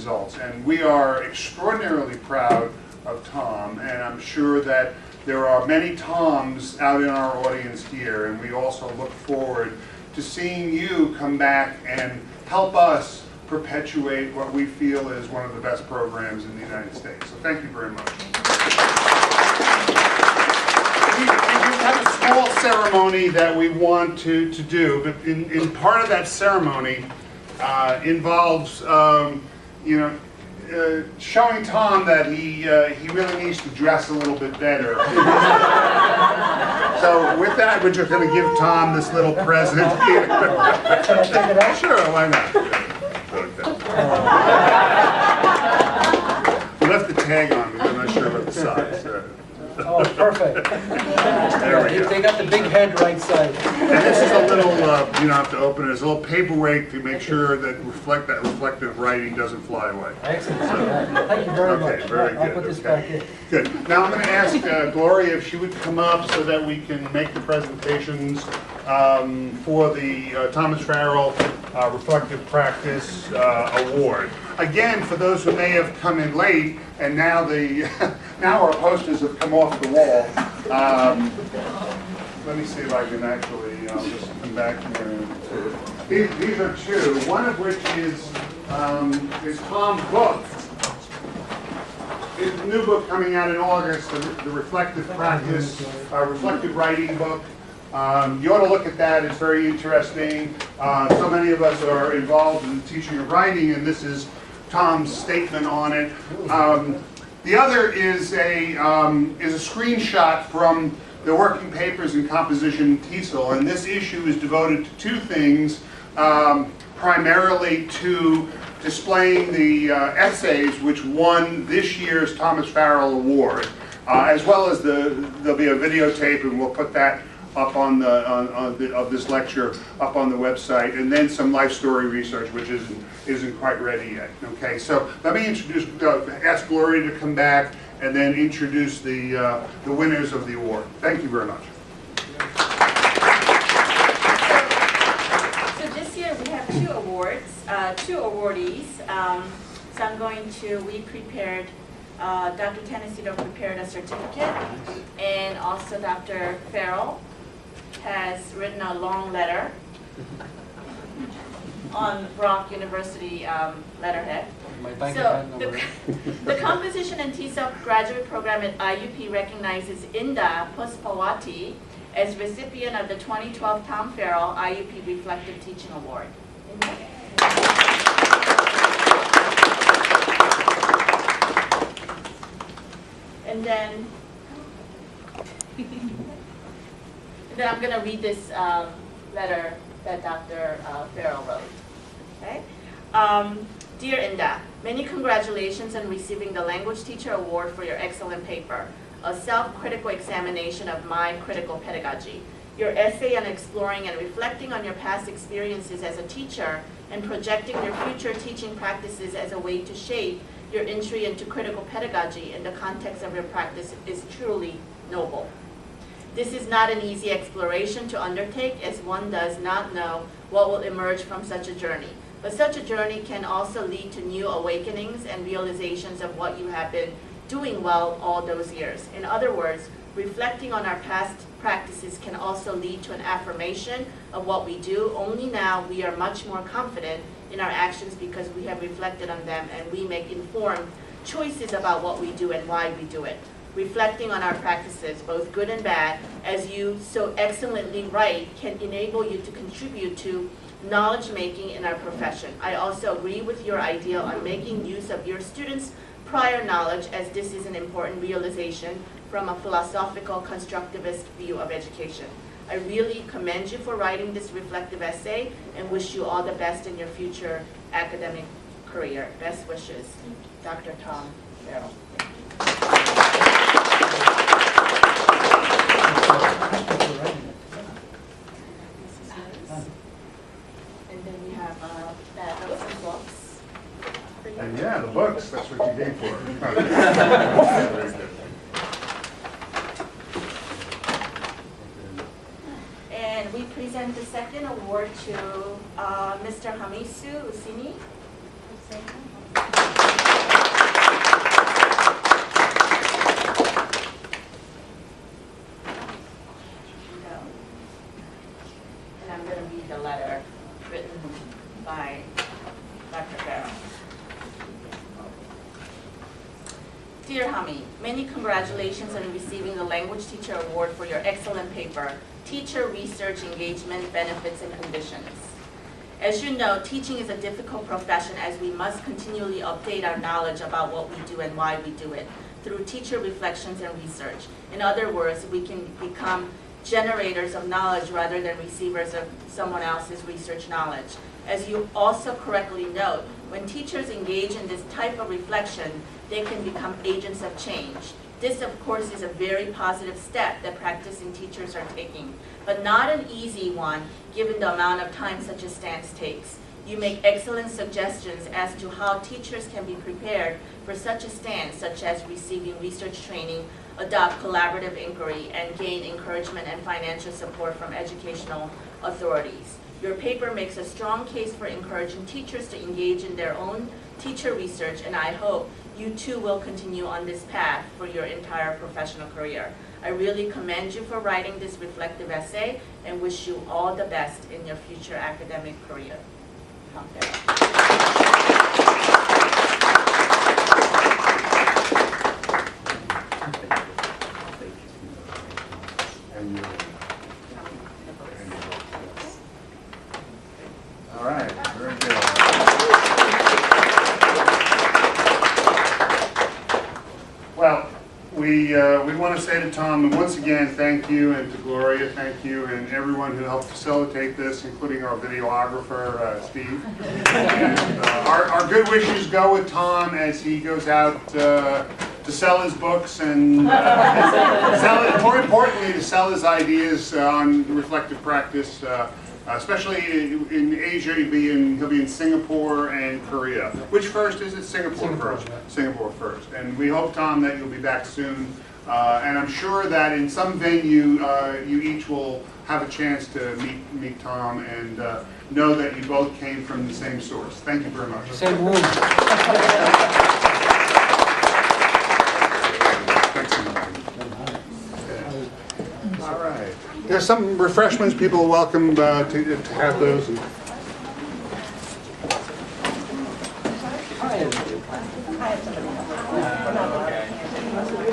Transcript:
results. And we are extraordinarily proud of Tom, and I'm sure that there are many Toms out in our audience here, and we also look forward to seeing you come back and help us perpetuate what we feel is one of the best programs in the United States. So thank you very much. We have a small ceremony that we want to do, but in part of that ceremony involves showing Tom that he really needs to dress a little bit better. So with that, we're just going to give Tom this little present here. Can I take it out? Sure, why not? We left the tag on because I'm not sure about the size. Oh, perfect. There we go. They got the big head right side. And this is a little, you don't have to open it, there's a little paperweight to make sure that reflective writing doesn't fly away. Excellent. Thank you very much. Okay, very good. I'll put this back in. Good. Now I'm going to ask Gloria if she would come up so that we can make the presentations for the Thomas Farrell Reflective Practice Award. Again, for those who may have come in late, and now now our posters have come off the wall. Let me see if I can actually just come back here. These are two. One of which is Tom's book. It's a new book coming out in August, the Reflective Practice, Reflective Writing book. You ought to look at that. It's very interesting. So many of us are involved in the teaching of writing, and this is Tom's statement on it. The other is a screenshot from the working papers in composition TESOL, and this issue is devoted to two things, primarily to displaying the essays which won this year's Thomas Farrell Award, as well as there'll be a videotape, and we'll put that up on of this lecture up on the website, and then some life story research which isn't quite ready yet. Okay, so let me introduce, ask Gloria to come back, and then introduce the winners of the award. Thank you very much. So this year we have two awards, two awardees. So we prepared. Dr. Tannacito prepared a certificate, and also Dr. Farrell has written a long letter on Brock University letterhead. So the Composition and TESOL graduate program at IUP recognizes Inda Puspawati as recipient of the 2012 Tom Farrell IUP Reflective Teaching Award. And then I'm going to read this letter that Dr. Farrell wrote. Okay? Dear Inda, many congratulations on receiving the Language Teacher Award for your excellent paper, a self-critical examination of my critical pedagogy. Your essay on exploring and reflecting on your past experiences as a teacher and projecting your future teaching practices as a way to shape your entry into critical pedagogy in the context of your practice is truly noble. This is not an easy exploration to undertake, as one does not know what will emerge from such a journey. But such a journey can also lead to new awakenings and realizations of what you have been doing well all those years. In other words, reflecting on our past practices can also lead to an affirmation of what we do, only now we are much more confident in our actions because we have reflected on them and we make informed choices about what we do and why we do it. Reflecting on our practices, both good and bad, as you so excellently write, can enable you to contribute to knowledge making in our profession. I also agree with your idea on making use of your students' prior knowledge, as this is an important realization from a philosophical constructivist view of education. I really commend you for writing this reflective essay and wish you all the best in your future academic career. Best wishes, Dr. Tom Farrell. And then we have some books. And yeah, the books, that's what you came for. Very good. And we present the second award to Mr. Hamisu Usini. Dear Hami, many congratulations on receiving the Language Teacher Award for your excellent paper, Teacher Research Engagement Benefits and Conditions. As you know, teaching is a difficult profession as we must continually update our knowledge about what we do and why we do it through teacher reflections and research. In other words, we can become generators of knowledge rather than receivers of someone else's research knowledge. As you also correctly note, when teachers engage in this type of reflection, they can become agents of change. This, of course, is a very positive step that practicing teachers are taking, but not an easy one given the amount of time such a stance takes. You make excellent suggestions as to how teachers can be prepared for such a stance, such as receiving research training, adopt collaborative inquiry, and gain encouragement and financial support from educational authorities. Your paper makes a strong case for encouraging teachers to engage in their own teacher research, and I hope you too will continue on this path for your entire professional career. I really commend you for writing this reflective essay and wish you all the best in your future academic career. Tom Farrell. All right, very good. Well, we want to say to Tom, once again, thank you, and to Gloria, thank you, and everyone who helped facilitate this, including our videographer, Steve. And, our good wishes go with Tom as he goes out to sell his books and more importantly, to sell his ideas on reflective practice. Especially in Asia, he'll be in Singapore and Korea. Which first is it? Singapore first. Yeah. Singapore first. And we hope, Tom, that you'll be back soon. And I'm sure that in some venue, you each will have a chance to meet Tom and know that you both came from the same source. Thank you very much. Same room. Thanks so much. All right. There's some refreshments. People are welcome to have those.